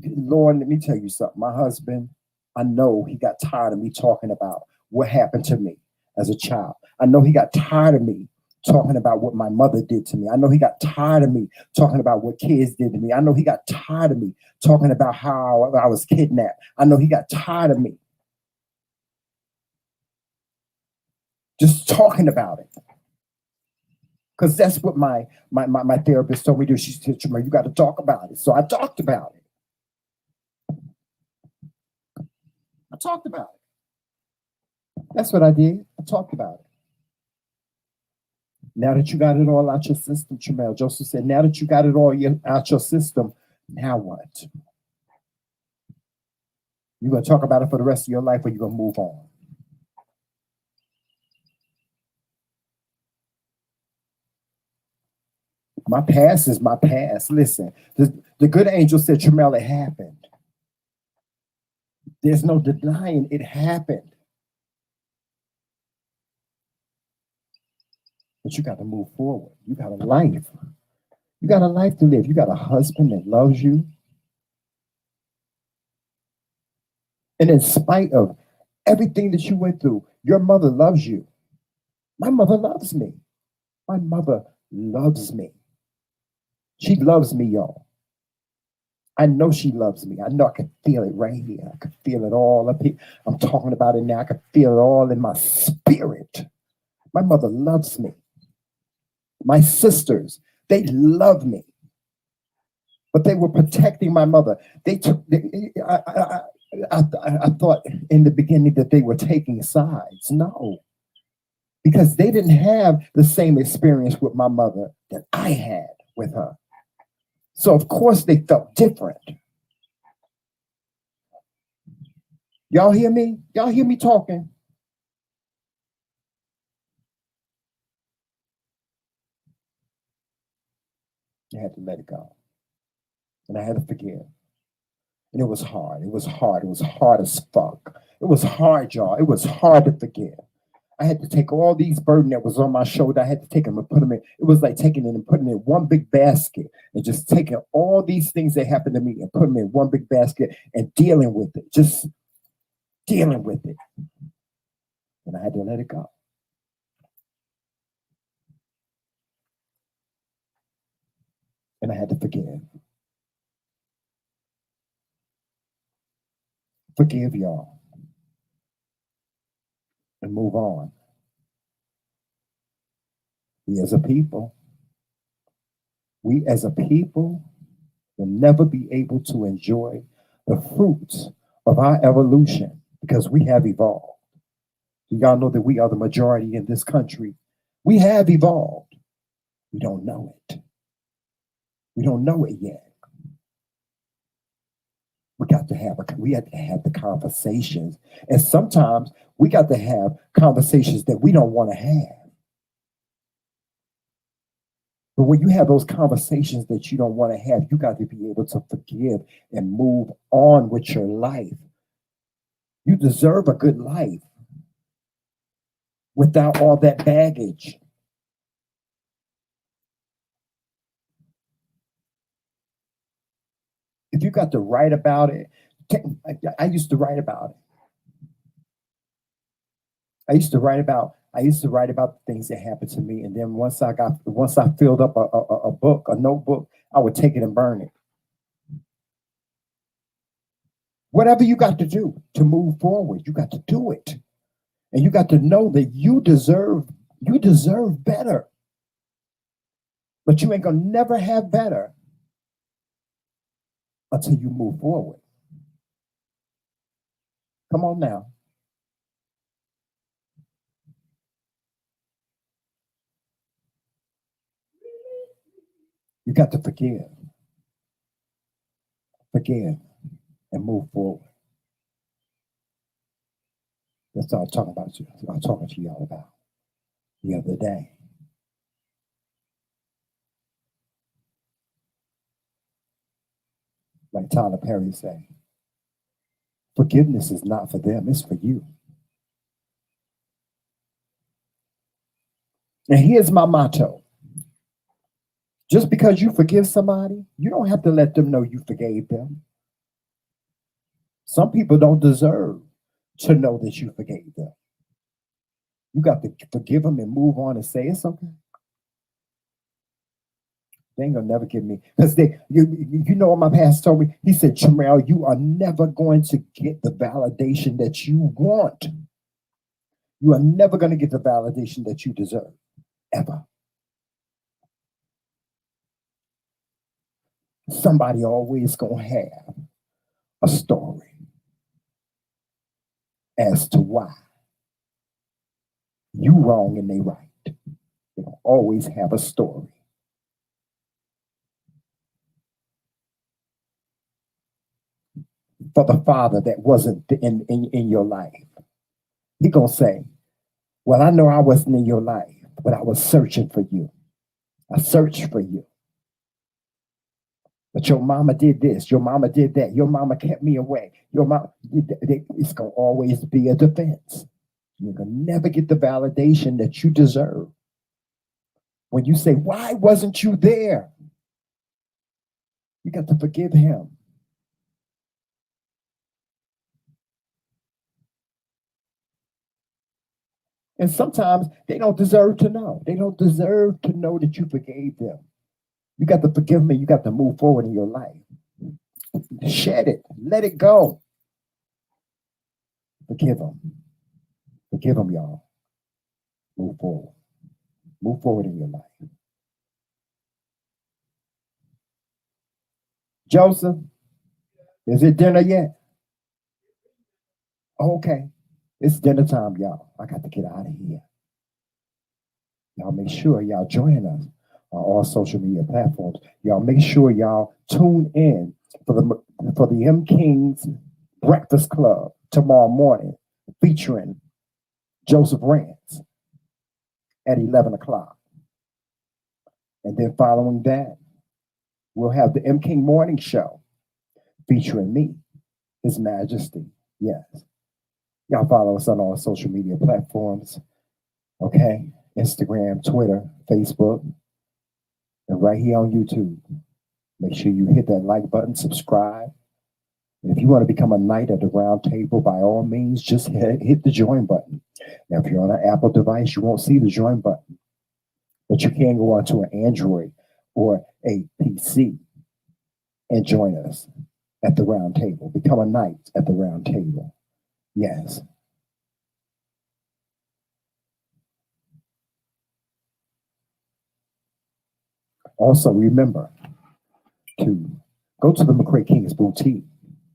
Lord, let me tell you something. My husband, I know he got tired of me talking about what happened to me as a child. I know he got tired of me talking about what my mother did to me. I know he got tired of me talking about what kids did to me. I know he got tired of me talking about how I was kidnapped. I know he got tired of me just talking about it. Because that's what my therapist told me to do. She said, you got to talk about it. So I talked about it. I talked about it. That's what I did. I talked about it. Now that you got it all out your system, Trimell, Joseph said, now that you got it all out your system, now what? You're going to talk about it for the rest of your life, or you're going to move on? My past is my past. Listen, the good angel said, Trimell, it happened. There's no denying it happened. But you got to move forward. You got a life. You got a life to live. You got a husband that loves you. And in spite of everything that you went through, your mother loves you. My mother loves me. My mother loves me. She loves me, y'all. I know she loves me. I know I can feel it right here. I can feel it all up here. I'm talking about it now. I can feel it all in my spirit. My mother loves me. My sisters, they love me. But they were protecting my mother. I thought in the beginning that they were taking sides. No, because they didn't have the same experience with my mother that I had with her. So of course they felt different. Y'all hear me? Y'all hear me talking? I had to let it go. And I had to forgive. And it was hard. It was hard. It was hard as fuck. It was hard, y'all. It was hard to forgive. I had to take all these burden that was on my shoulder. I had to take them and put them in. It was like taking it and putting it in one big basket and just taking all these things that happened to me and putting them in one big basket and dealing with it. Just dealing with it. And I had to let it go. And I had to forgive. Forgive y'all. And move on. We as a people will never be able to enjoy the fruits of our evolution because we have evolved. Do y'all know that we are the majority in this country? We have evolved. We don't know it. We don't know it yet. We have to have the conversations. And sometimes we got to have conversations that we don't want to have. But when you have those conversations that you don't want to have, you got to be able to forgive and move on with your life. You deserve a good life without all that baggage. If you got to write about it, I used to write about it. I used to write about I used to write about the things that happened to me, and then once I filled up a book, a notebook, I would take it and burn it. Whatever you got to do to move forward, you got to do it. And you got to know that you deserve better. But you ain't gonna never have better until you move forward. Come on now. You got to forgive, and move forward. That's all I'm talking about. I'm talking to y'all about the other day. Like Tyler Perry said, forgiveness is not for them, it's for you. And here's my motto. Just because you forgive somebody, you don't have to let them know you forgave them. Some people don't deserve to know that you forgave them. You got to forgive them and move on and say it's okay. They ain't gonna never give me, because you know what my pastor told me? He said, Trimell, you are never going to get the validation that you want. You are never going to get the validation that you deserve, ever. Somebody always gonna have a story as to why you wrong and they right. They'll always have a story. For the father that wasn't in your life, he gonna say, well, I know I wasn't in your life, but I was searching for you. I searched for you. But your mama did this, your mama did that, your mama kept me away. Your mama, it's gonna always be a defense. You're gonna never get the validation that you deserve. When you say, why wasn't you there? You got to forgive him. And sometimes they don't deserve to know. They don't deserve to know that you forgave them. You got to forgive me. You got to move forward in your life. Shed it. Let it go. Forgive them. Forgive them, y'all. Move forward. Move forward in your life. Joseph, is it dinner yet? Okay. It's dinner time, y'all. I got to get out of here. Y'all make sure y'all join us on all social media platforms. Y'all make sure y'all tune in for the M King's Breakfast Club tomorrow morning, featuring Joseph Rance at 11 o'clock. And then following that, we'll have the M King Morning Show featuring me, His Majesty. Yes. Y'all follow us on all social media platforms. Okay? Instagram, Twitter, Facebook, and right here on YouTube. Make sure you hit that like button, subscribe. And if you want to become a Nite at the round table, by all means, just hit the join button. Now, if you're on an Apple device, you won't see the join button. But you can go onto an Android or a PC and join us at the round table. Become a Nite at the round table. Yes. Also, remember to go to the McCray King's Boutique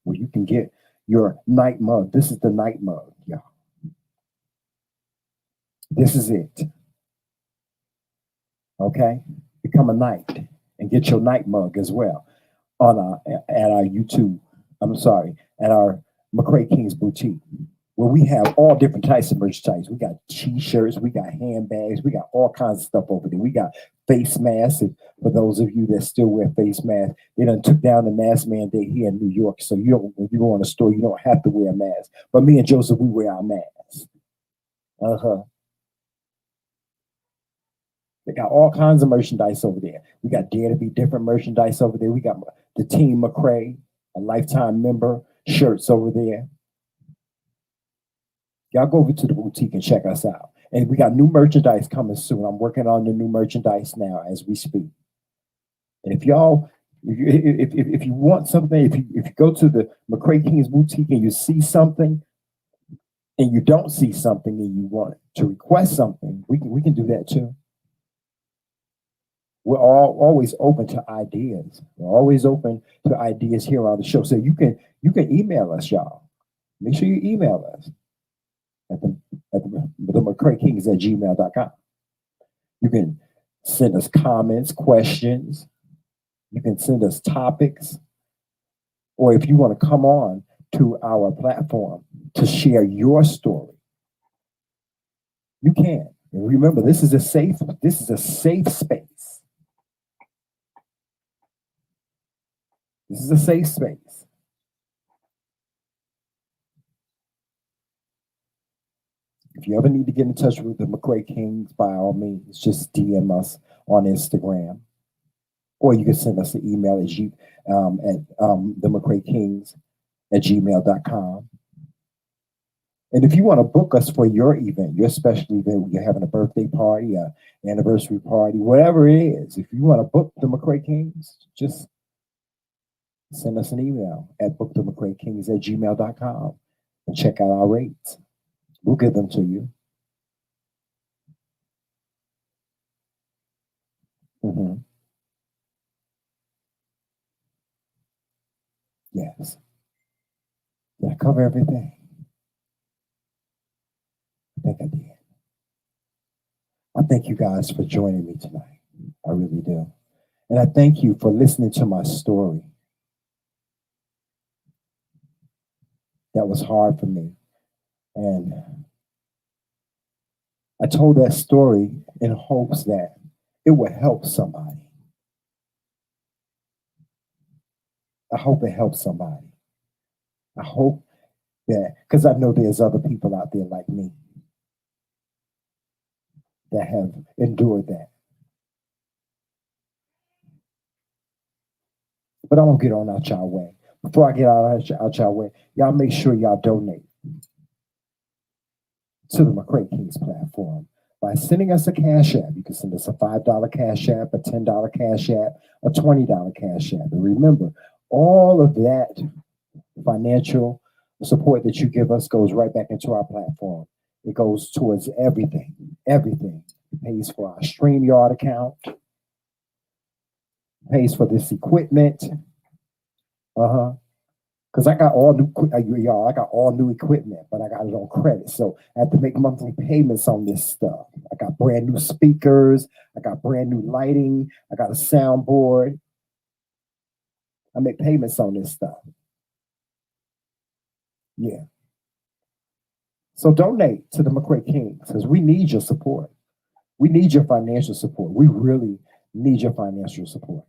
where you can get your Nite mug. This is the Nite mug, y'all. This is it. Okay? Become a Nite and get your Nite mug as well at our YouTube. I'm sorry, at our McCray King's Boutique, where we have all different types of merchandise. We got t-shirts, we got handbags, we got all kinds of stuff over there. We got face masks. And for those of you that still wear face masks, they done took down the mask mandate here in New York. So when you go in a store, you don't have to wear a mask. But me and Joseph, we wear our masks. They got all kinds of merchandise over there. We got Dare to Be Different merchandise over there. We got the Team McCray, a lifetime member, shirts over there. Y'all go over to the boutique and check us out. And we got new merchandise coming soon. I'm working on the new merchandise now as we speak. And if y'all, if you want something, if you go to the McCray King's boutique and you see something, and you don't see something and you want to request something, we can do that too. We're always open to ideas. We're always open to ideas here on the show. So you can email us, y'all. Make sure you email us at the McCray at gmail.com. You can send us comments, questions. You can send us topics. Or if you want to come on to our platform to share your story, you can. And remember, this is a safe space. This is a safe space. If you ever need to get in touch with the McCray Kings, by all means, just DM us on Instagram. Or you can send us an email at the McCray Kings at gmail.com. And if you want to book us for your event, your special event, you're having a birthday party, an anniversary party, whatever it is, if you want to book the McCray Kings, just send us an email at bookthemccraykings at gmail.com and check out our rates. We'll give them to you. Mm-hmm. Yes. Did I cover everything? I think I did. I thank you guys for joining me tonight. I really do. And I thank you for listening to my story. That was hard for me. And I told that story in hopes that it would help somebody. I hope it helps somebody. I hope that, because I know there's other people out there like me that have endured that. But I won't get on out y'all way. Before I get out y'all way, y'all make sure y'all donate to the McCray Kings platform by sending us a cash app. You can send us a $5 cash app, a $10 cash app, a $20 cash app. And remember, all of that financial support that you give us goes right back into our platform. It goes towards everything. It pays for our StreamYard account, pays for this equipment. Because I got all new, y'all, I got all new equipment, but I got it on credit. So I have to make monthly payments on this stuff. I got brand new speakers. I got brand new lighting. I got a soundboard. I make payments on this stuff. Yeah. So donate to the McCray Kings because we need your support. We need your financial support. We really need your financial support.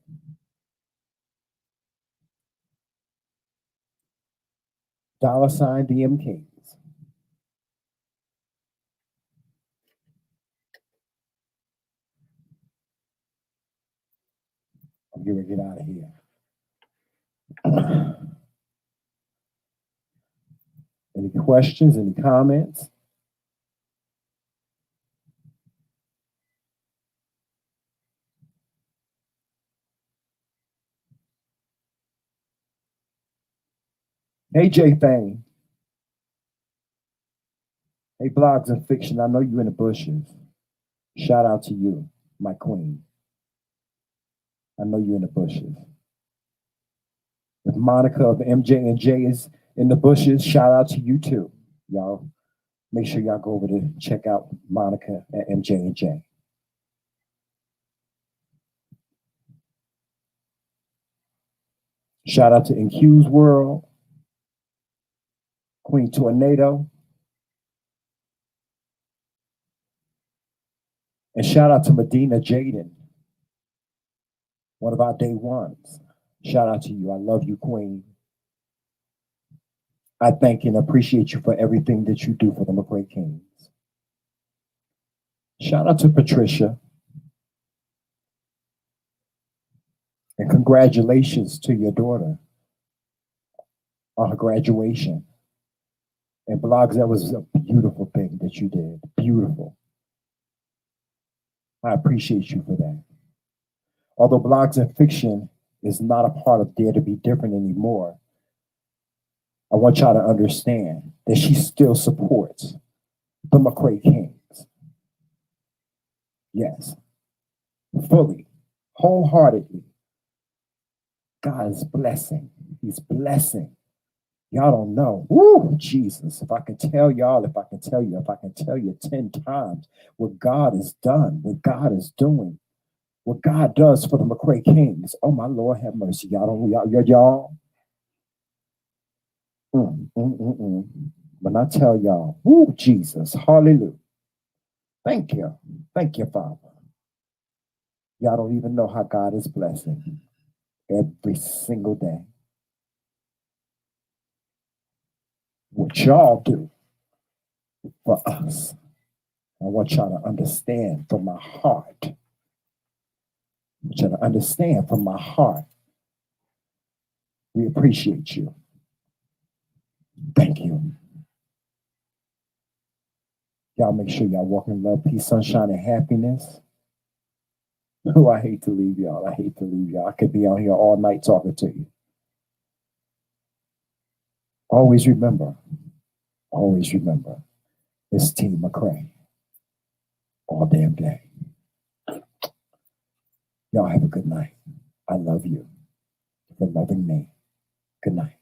$ DM Kings. I'm going to get out of here. Any questions, any comments? Hey, Jay Fane. Hey, Blogs and Fiction. I know you in the bushes. Shout out to you, my queen. I know you in the bushes. If Monica of MJ and J is in the bushes, shout out to you too. Y'all make sure y'all go over to check out Monica at MJ and J. Shout out to NQ's World, Queen Tornado. And shout out to Medina Jaden, one of our day ones. Shout out to you. I love you, Queen. I thank and appreciate you for everything that you do for the McCray Kings. Shout out to Patricia. And congratulations to your daughter on her graduation. And Blogs, that was a beautiful thing that you did. Beautiful. I appreciate you for that. Although blogs and fiction is not a part of Dare to Be Different anymore, I want y'all to understand that she still supports the McCray Kings. Yes, fully, wholeheartedly. God is blessing. He's blessing. Y'all don't know. Woo, Jesus. If I can tell y'all, if I can tell you 10 times what God has done, what God is doing, what God does for the McCray Kings. Oh, my Lord, have mercy. Y'all don't, y'all. When I tell y'all, woo, Jesus, hallelujah. Thank you. Thank you, Father. Y'all don't even know how God is blessing every single day. What y'all do for us, I want y'all to understand from my heart. I want y'all to understand from my heart. We appreciate you. Thank you. Y'all make sure y'all walk in love, peace, sunshine, and happiness. Oh, I hate to leave y'all. I hate to leave y'all. I could be out here all night talking to you. Always remember, it's Team McCray all damn day. Y'all have a good night. I love you for loving me. Good night.